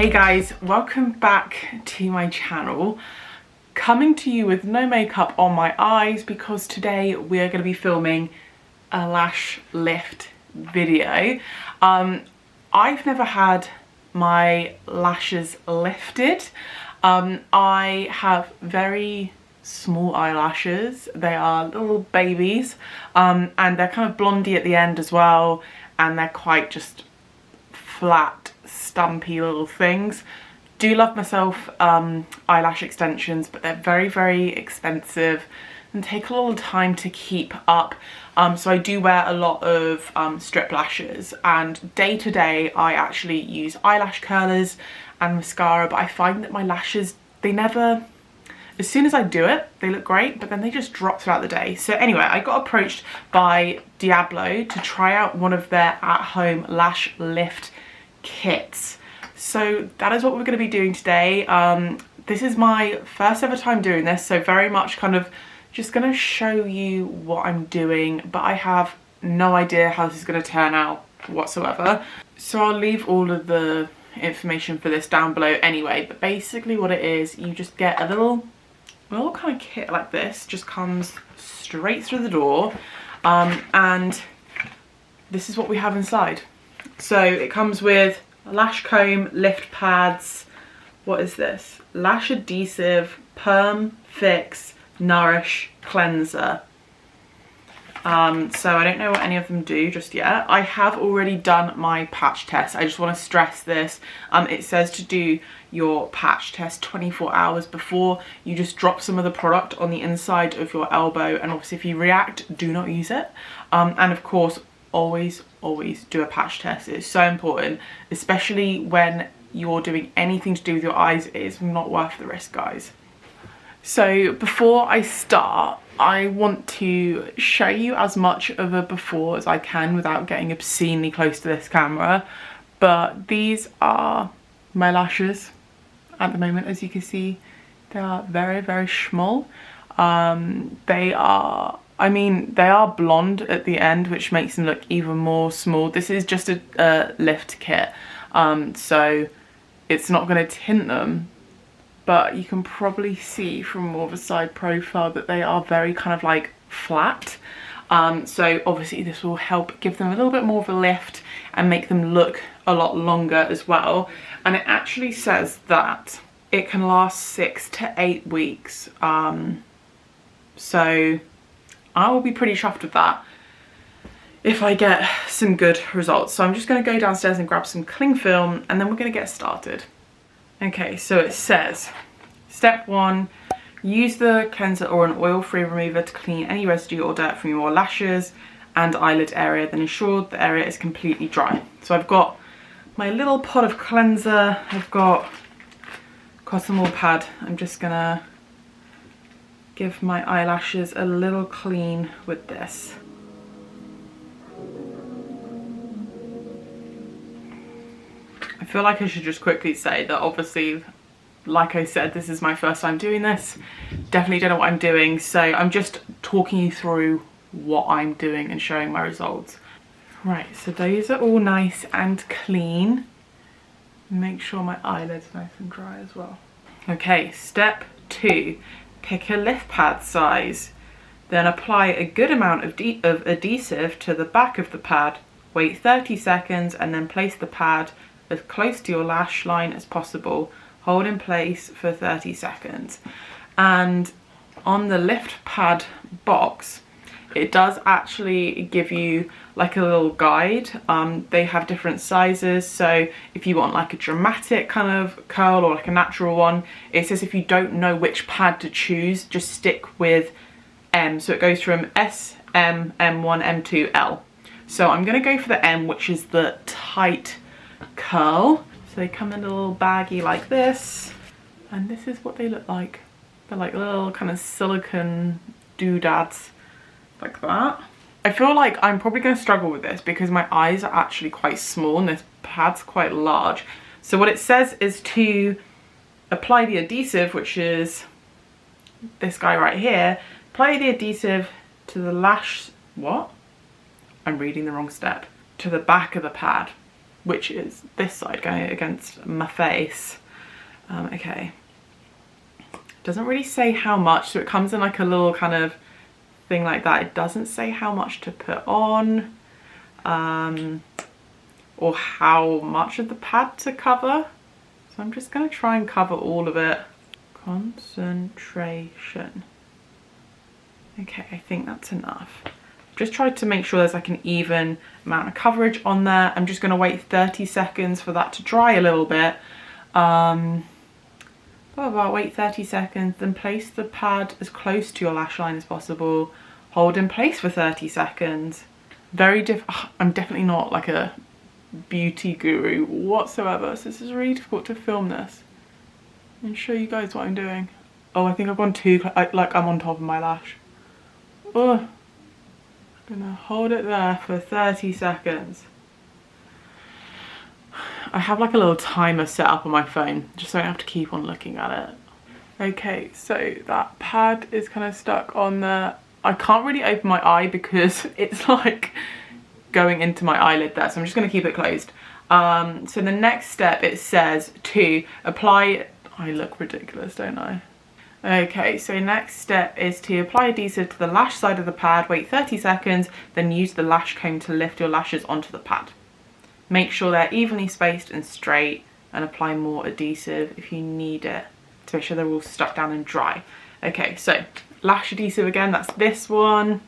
Hey guys, welcome back to my channel. Coming to you with no makeup on my eyes because today we are going to be filming a lash lift video. I've never had my lashes lifted. I have very small eyelashes. They are little babies, and they're kind of blondie at the end as well, and they're quite just flat, stumpy little things. Do love myself eyelash extensions, but they're very, very expensive and take a little time to keep up. So I do wear a lot of strip lashes, and day to day I actually use eyelash curlers and mascara, but I find that my lashes, they never, as soon as I do it, they look great, but then they just drop throughout the day. So anyway, I got approached by Diablo to try out one of their at-home lash lift kits. So that is what we're going to be doing today. This is my first ever time doing this, so very much kind of just going to show you what I'm doing, but I have no idea how this is going to turn out whatsoever. So I'll leave all of the information for this down below anyway, but basically what it is, you just get a little kind of kit like this, just comes straight through the door, and this is what we have inside. So it comes with a lash comb, lift pads, what is this? Lash Adhesive, Perm, Fix, Nourish, Cleanser. So I don't know what any of them do just yet. I have already done my patch test. I just want to stress this. It says to do your patch test 24 hours before. You just drop some of the product on the inside of your elbow, and obviously if you react, do not use it. And of course, always do a patch test. It's so important, especially when you're doing anything to do with your eyes. It is not worth the risk, guys. So before I start, I want to show you as much of a before as I can without getting obscenely close to this camera. But these are my lashes at the moment. As you can see, they are very, very small. They are blonde at the end, which makes them look even more small. This is just a lift kit, so it's not going to tint them, but you can probably see from more of a side profile that they are very kind of like flat. So obviously this will help give them a little bit more of a lift and make them look a lot longer as well. And it actually says that it can last 6 to 8 weeks. So I will be pretty chuffed with that if I get some good results. So I'm just going to go downstairs and grab some cling film, and then we're going to get started. Okay, so it says, step 1, use the cleanser or an oil-free remover to clean any residue or dirt from your lashes and eyelid area, then ensure the area is completely dry. So I've got my little pot of cleanser, I've got cotton wool pad. I'm just gonna give my eyelashes a little clean with this. I feel like I should just quickly say that obviously, like I said, this is my first time doing this. Definitely don't know what I'm doing, so I'm just talking you through what I'm doing and showing my results. Right, so those are all nice and clean. Make sure my eyelid's nice and dry as well. Okay, step 2. Pick a lift pad size, then apply a good amount of adhesive to the back of the pad, wait 30 seconds and then place the pad as close to your lash line as possible, hold in place for 30 seconds. And on the lift pad box, it does actually give you like a little guide. They have different sizes, so if you want like a dramatic kind of curl or like a natural one, it says if you don't know which pad to choose, just stick with M. So it goes from S, M, M1, M2, L. So I'm gonna go for the M, which is the tight curl. So they come in a little baggie like this, and this is what they look like. They're like little kind of silicone doodads like that. I feel like I'm probably going to struggle with this because my eyes are actually quite small and this pad's quite large. So what it says is to apply the adhesive, which is this guy right here. Apply the adhesive to the lash, what? I'm reading the wrong step. To the back of the pad. which is this side going against my face. Okay. Doesn't really say how much, so it comes in like a little kind of thing like that. It doesn't say how much to put on, or how much of the pad to cover. So I'm just gonna try and cover all of it. Concentration. Okay, I think that's enough. Just tried to make sure there's like an even amount of coverage on there. I'm just gonna wait 30 seconds for that to dry a little bit. Wait 30 seconds, then place the pad as close to your lash line as possible. Hold in place for 30 seconds. I'm definitely not like a beauty guru whatsoever, so this is really difficult to film this and show you guys what I'm doing. Oh, I think I've gone too, like I'm on top of my lash. Oh, I'm gonna hold it there for 30 seconds. I have like a little timer set up on my phone, just so I don't have to keep on looking at it. Okay, so that pad is kind of stuck on there. I can't really open my eye because it's like going into my eyelid there, so I'm just going to keep it closed. So the next step, it says to apply, I look ridiculous, don't I? Okay, so next step is to apply adhesive to the lash side of the pad, wait 30 seconds, then use the lash comb to lift your lashes onto the pad. Make sure they're evenly spaced and straight, and apply more adhesive if you need it to make sure they're all stuck down and dry. Okay, so lash adhesive again, that's this one.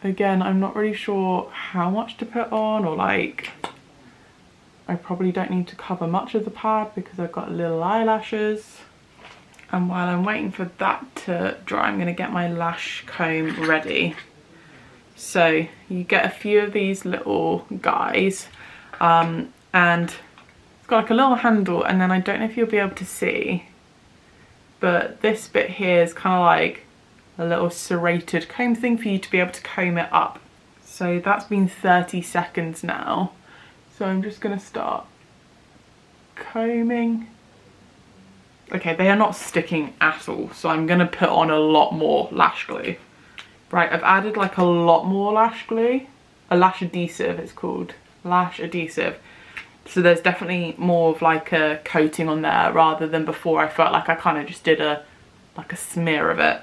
Again, I'm not really sure how much to put on, or like, I probably don't need to cover much of the pad because I've got little eyelashes. And while I'm waiting for that to dry, I'm gonna get my lash comb ready. So you get a few of these little guys, and it's got like a little handle, and then I don't know if you'll be able to see, but this bit here is kind of like a little serrated comb thing for you to be able to comb it up. So that's been 30 seconds now. So I'm just gonna start combing. Okay, they are not sticking at all, so I'm gonna put on a lot more lash glue. Right, I've added like a lot more lash glue. A lash adhesive it's called. Lash adhesive. So there's definitely more of like a coating on there rather than before I felt like I kind of just did like a smear of it.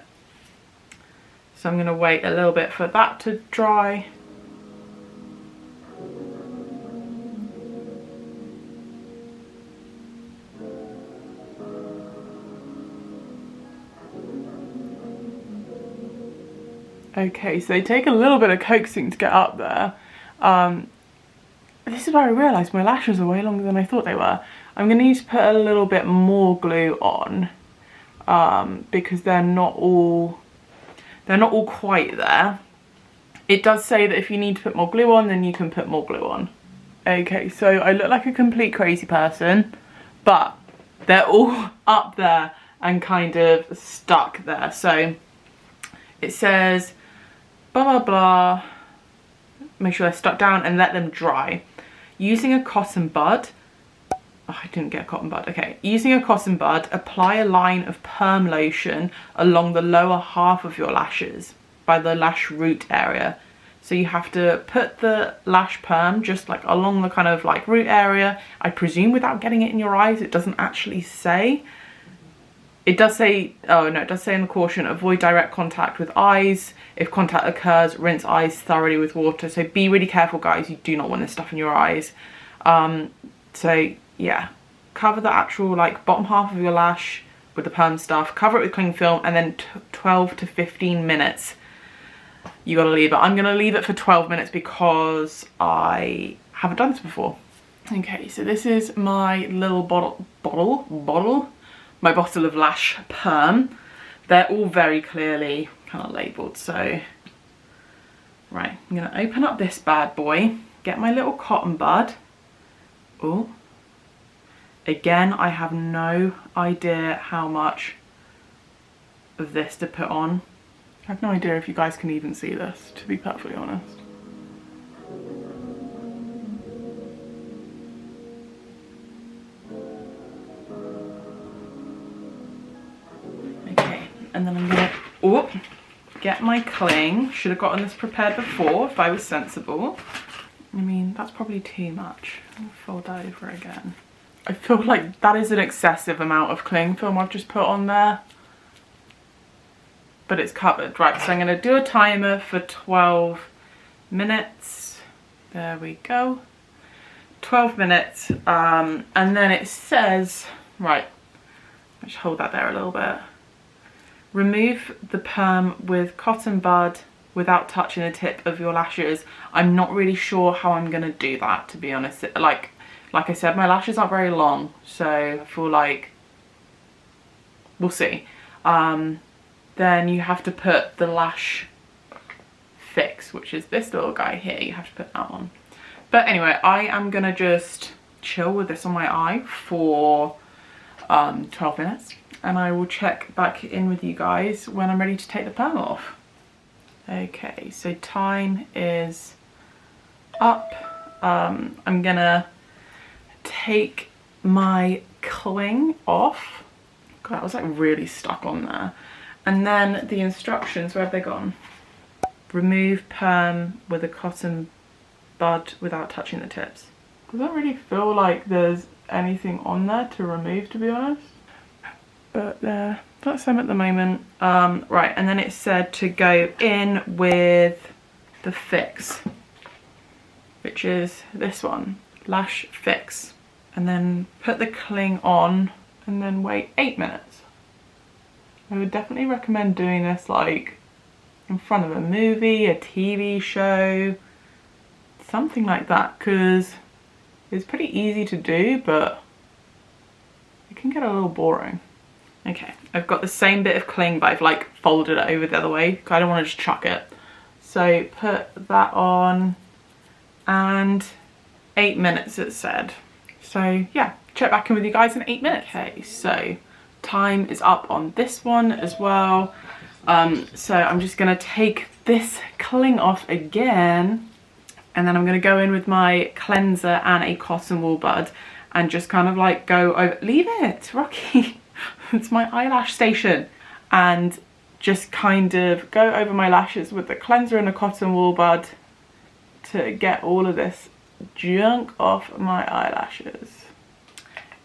So I'm gonna wait a little bit for that to dry. Okay, so they take a little bit of coaxing to get up there. This is where I realised my lashes are way longer than I thought they were. I'm going to need to put a little bit more glue on, because they're not all quite there. It does say that if you need to put more glue on, then you can put more glue on. Okay, so I look like a complete crazy person, but they're all up there and kind of stuck there. So it says blah blah blah, make sure they're stuck down and let them dry. Using a cotton bud, oh, I didn't get a cotton bud, okay. Using a cotton bud, apply a line of perm lotion along the lower half of your lashes by the lash root area. So you have to put the lash perm just like along the kind of like root area, I presume without getting it in your eyes. It doesn't actually say. It does say, oh no, it does say in the caution, avoid direct contact with eyes. If contact occurs, rinse eyes thoroughly with water. So be really careful, guys. You do not want this stuff in your eyes. So yeah, cover the actual like bottom half of your lash with the perm stuff. Cover it with cling film, and then 12 to 15 minutes. You gotta leave it. I'm gonna leave it for 12 minutes because I haven't done this before. Okay, so this is my little my bottle of Lash Perm. They're all very clearly kind of labelled, so right, I'm gonna open up this bad boy, get my little cotton bud. Oh, again, I have no idea how much of this to put on. I have no idea if you guys can even see this, to be perfectly honest. And then I'm gonna get my cling. Should have gotten this prepared before if I was sensible. I mean, That's probably too much. I'll fold that over again. I feel like that is an excessive amount of cling film I've just put on there. But it's covered. Right, so I'm going to do a timer for 12 minutes. There we go. 12 minutes. And then it says, right, let's hold that there a little bit. Remove the perm with cotton bud without touching the tip of your lashes. I'm not really sure how I'm going to do that, to be honest. Like I said, my lashes aren't very long, so I feel like we'll see. Then you have to put the Lash Fix, which is this little guy here. You have to put that on. But anyway, I am going to just chill with this on my eye for 12 minutes. And I will check back in with you guys when I'm ready to take the perm off. Okay, so time is up. I'm gonna take my cling off. God, that was like really stuck on there. And then the instructions, where have they gone? Remove perm with a cotton bud without touching the tips. I don't really feel like there's anything on there to remove, to be honest. But that's them at the moment. Right, and then it said to go in with the Fix, which is this one, Lash Fix. And then put the cling on and then wait 8 minutes. I would definitely recommend doing this like in front of a movie, a TV show, something like that, because it's pretty easy to do, but it can get a little boring. Okay, I've got the same bit of cling, but I've like folded it over the other way because I don't want to just chuck it. So put that on, and 8 minutes it said. So yeah, check back in with you guys in 8 minutes. Okay, so time is up on this one as well. So I'm just gonna take this cling off again, and then I'm gonna go in with my cleanser and a cotton wool bud and just kind of like go over, leave it, Rocky. It's my eyelash station. And just kind of go over my lashes with the cleanser and a cotton wool bud to get all of this junk off my eyelashes.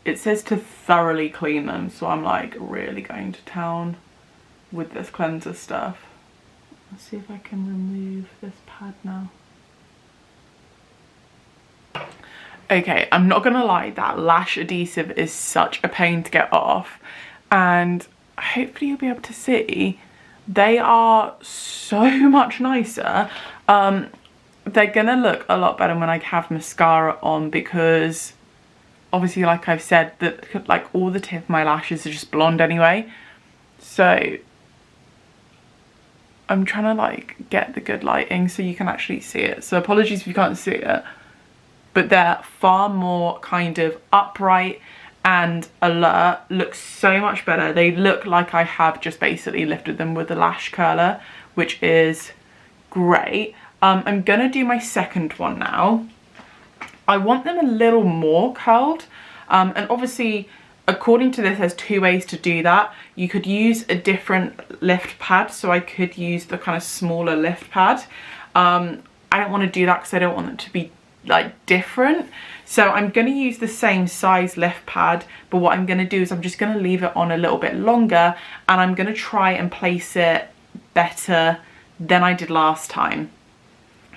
It says to thoroughly clean them, so I'm like really going to town with this cleanser stuff. Let's see if I can remove this pad now. Okay, I'm not gonna lie, that lash adhesive is such a pain to get off, and hopefully you'll be able to see they are so much nicer. They're gonna look a lot better when I have mascara on, because obviously, like I've said, that like all the tip of my lashes are just blonde anyway, so I'm trying to like get the good lighting so you can actually see it. So apologies if you can't see it, but they're far more kind of upright and alert, look so much better. They look like I have just basically lifted them with a lash curler, which is great. I'm gonna do my second one now. I want them a little more curled, and obviously according to this there's two ways to do that. You could use a different lift pad, so I could use the kind of smaller lift pad. I don't want to do that because I don't want them to be like different, so I'm going to use the same size lift pad, but what I'm going to do is I'm just going to leave it on a little bit longer, and I'm going to try and place it better than I did last time.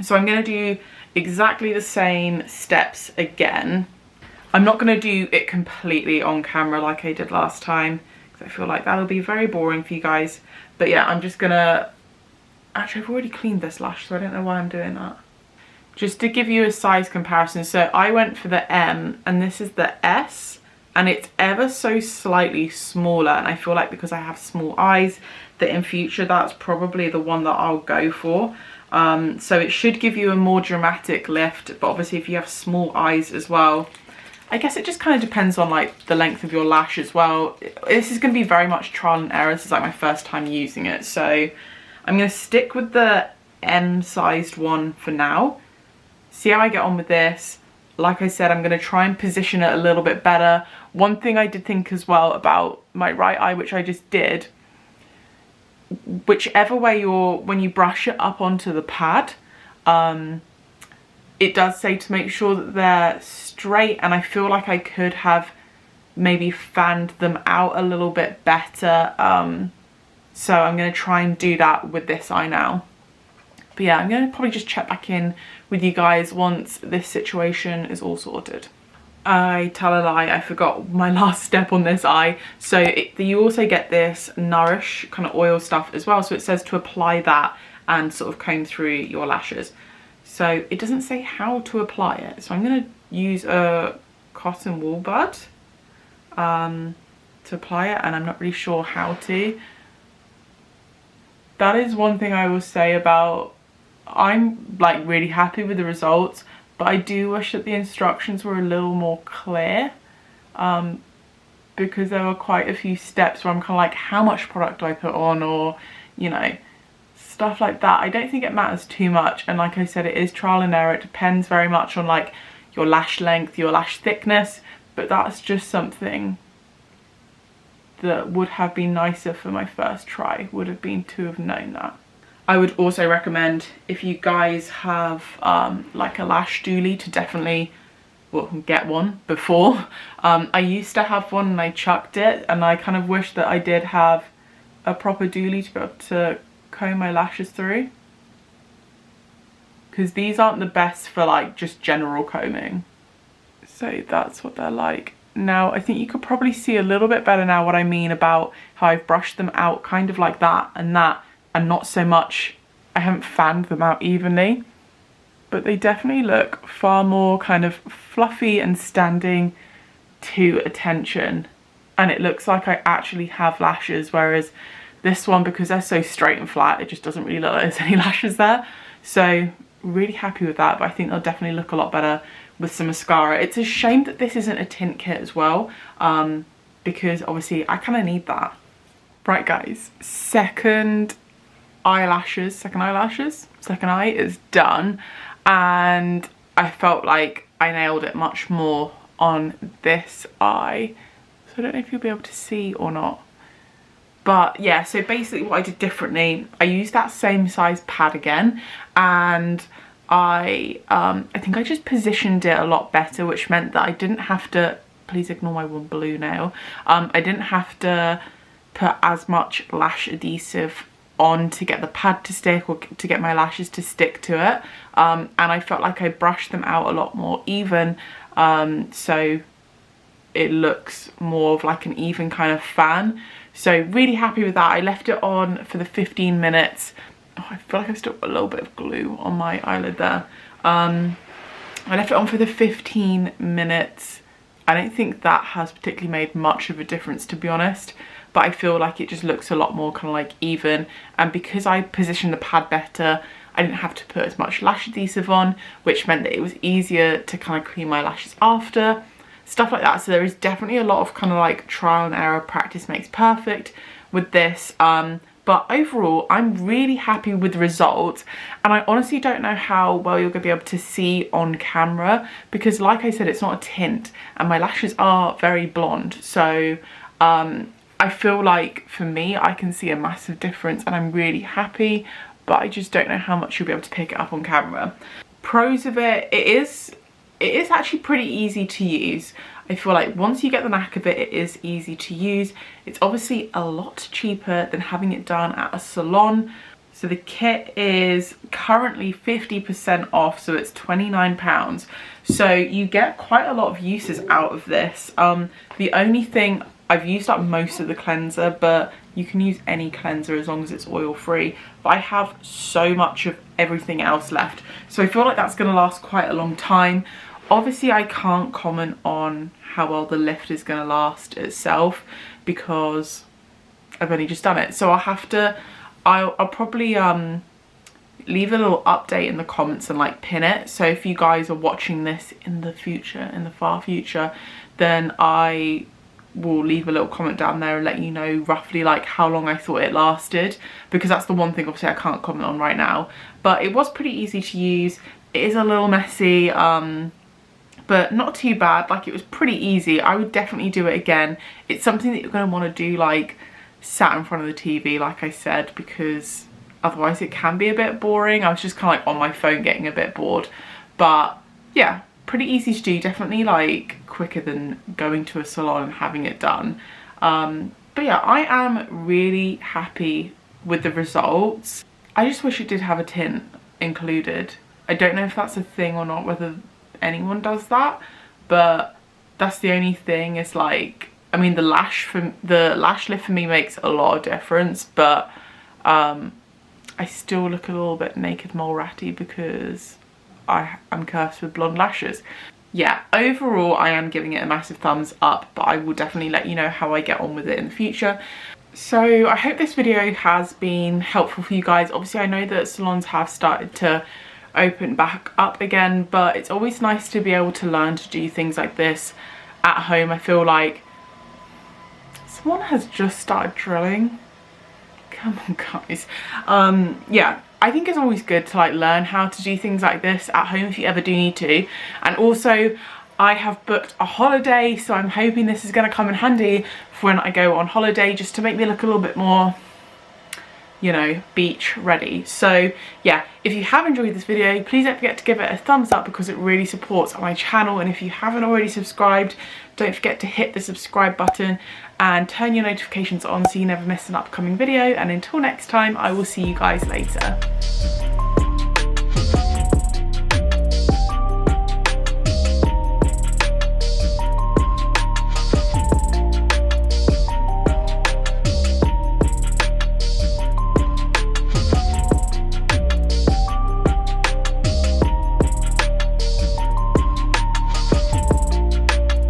So I'm going to do exactly the same steps again. I'm not going to do it completely on camera like I did last time, because I feel like that'll be very boring for you guys. But yeah, I'm just going to, actually I've already cleaned this lash, so I don't know why I'm doing that. Just to give you a size comparison, so I went for the M and this is the S, and it's ever so slightly smaller, and I feel like because I have small eyes that in future that's probably the one that I'll go for. So it should give you a more dramatic lift, but obviously if you have small eyes as well, I guess it just kind of depends on like the length of your lash as well. This is going to be very much trial and error. This is like my first time using it, so I'm going to stick with the M sized one for now. See how I get on with this. Like I said, I'm going to try and position it a little bit better. One thing I did think as well about my right eye, which I just did, whichever way when you brush it up onto the pad, it does say to make sure that they're straight, and I feel like I could have maybe fanned them out a little bit better. So I'm going to try and do that with this eye now. But yeah, I'm going to probably just check back in with you guys once this situation is all sorted. I tell a lie, I forgot my last step on this eye. So you also get this Nourish kind of oil stuff as well. So it says to apply that and sort of comb through your lashes. So it doesn't say how to apply it. So I'm going to use a cotton wool bud to apply it, and I'm not really sure how to. That is one thing I will say about, I'm like really happy with the results, but I do wish that the instructions were a little more clear, because there were quite a few steps where I'm kind of like, how much product do I put on, or you know, stuff like that. I don't think it matters too much, and like I said, it is trial and error. It depends very much on like your lash length, your lash thickness, but that's just something that would have been nicer for my first try, would have been to have known that. I would also recommend, if you guys have like a lash dually, to definitely, well, get one before. I used to have one and I chucked it, and I kind of wish that I did have a proper dually to be able to comb my lashes through, because these aren't the best for like just general combing. So that's what they're like. Now I think you could probably see a little bit better now what I mean about how I've brushed them out kind of like that, and not so much, I haven't fanned them out evenly, but they definitely look far more kind of fluffy and standing to attention, and it looks like I actually have lashes, whereas this one, because they're so straight and flat, it just doesn't really look like there's any lashes there. So really happy with that, but I think they'll definitely look a lot better with some mascara. It's a shame that this isn't a tint kit as well, because obviously I kind of need that. Right guys, second eye is done, and I felt like I nailed it much more on this eye. So I don't know if you'll be able to see or not. But yeah, so basically what I did differently, I used that same size pad again, and I think I just positioned it a lot better, which meant that I didn't have to, please ignore my one blue nail, I didn't have to put as much lash adhesive on to get the pad to stick, or to get my lashes to stick to it, and I felt like I brushed them out a lot more even, so it looks more of like an even kind of fan. So really happy with that. I left it on for the 15 minutes. Oh, I feel like I've still got a little bit of glue on my eyelid there. I left it on for the 15 minutes. I don't think that has particularly made much of a difference, to be honest, but I feel like it just looks a lot more kind of like even, and because I positioned the pad better, I didn't have to put as much lash adhesive on, which meant that it was easier to kind of clean my lashes after, stuff like that. So there is definitely a lot of kind of like trial and error, practice makes perfect with this, but overall I'm really happy with the results, and I honestly don't know how well you're going to be able to see on camera, because like I said, it's not a tint and my lashes are very blonde, so I feel like for me I can see a massive difference, and I'm really happy, but I just don't know how much you'll be able to pick it up on camera. Pros of it, it is actually pretty easy to use. I feel like once you get the knack of it, it is easy to use. It's obviously a lot cheaper than having it done at a salon. So the kit is currently 50% off, so it's £29. So you get quite a lot of uses out of this. The only thing, I've used up most of the cleanser, but you can use any cleanser as long as it's oil free. But I have so much of everything else left, so I feel like that's going to last quite a long time. Obviously I can't comment on how well the lift is going to last itself, because I've only just done it. So I'll probably leave a little update in the comments and like pin it. So if you guys are watching this in the future, in the far future, then I will leave a little comment down there and let you know roughly like how long I thought it lasted, because that's the one thing obviously I can't comment on right now. But it was pretty easy to use. It is a little messy, but not too bad. Like, it was pretty easy. I would definitely do it again. It's something that you're going to want to do like sat in front of the TV, like I said, because otherwise it can be a bit boring. I was just kind of like on my phone getting a bit bored. but yeah, pretty easy to do, definitely like quicker than going to a salon and having it done. But yeah, I am really happy with the results. I just wish it did have a tint included. I don't know if that's a thing or not, whether anyone does that, but that's the only thing. Is like, I mean, the lash lift for me makes a lot of difference, but I still look a little bit naked mole ratty because I'm cursed with blonde lashes. Yeah, overall I am giving it a massive thumbs up, but I will definitely let you know how I get on with it in the future. So I hope this video has been helpful for you guys. Obviously I know that salons have started to open back up again, but it's always nice to be able to learn to do things like this at home. I feel like someone has just started drilling. Come on guys. Yeah, I think it's always good to like learn how to do things like this at home if you ever do need to. And also I have booked a holiday, so I'm hoping this is going to come in handy for when I go on holiday, just to make me look a little bit more, you know, beach ready. So yeah, if you have enjoyed this video, please don't forget to give it a thumbs up because it really supports my channel. And if you haven't already subscribed, don't forget to hit the subscribe button and turn your notifications on so you never miss an upcoming video. And until next time, I will see you guys later.